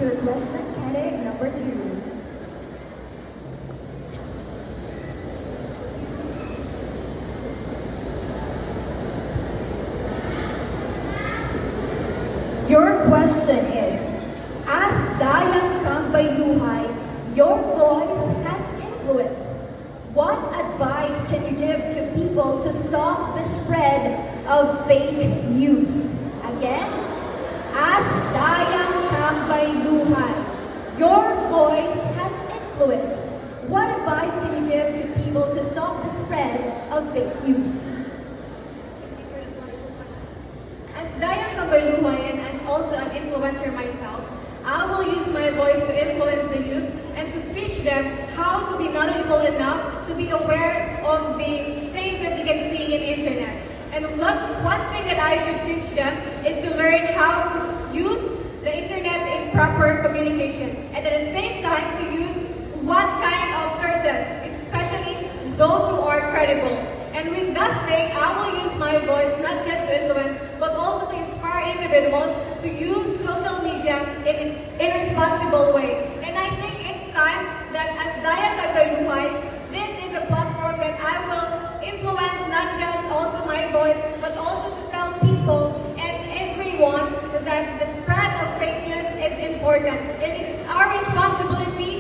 your question, candidate number 2. Your question is, as Dayang Kangbayluhay, your voice has influence. What advice can you give to people to stop the spread of fake news? Again, as Dayang Kangbayluhay, your voice has influence. What advice can you give to people to stop the spread of fake news? As Dayang Kangbayluhay and as also an influencer myself, I will use my voice to influence the youth and to teach them how to be knowledgeable enough to be aware of the things that you can see in internet. And one thing that I should teach them is to learn how to use the internet in proper communication, and at the same time to use what kind of sources, especially those who are credible. And with that thing, I will use my voice not just to influence, but also to inspire individuals to use social media in a responsible way. And I think it's time that as Dayang Kangbayluhay, this is a platform that I will influence not just also my voice, but also to tell people and everyone that the spread of fake news is important. It is our responsibility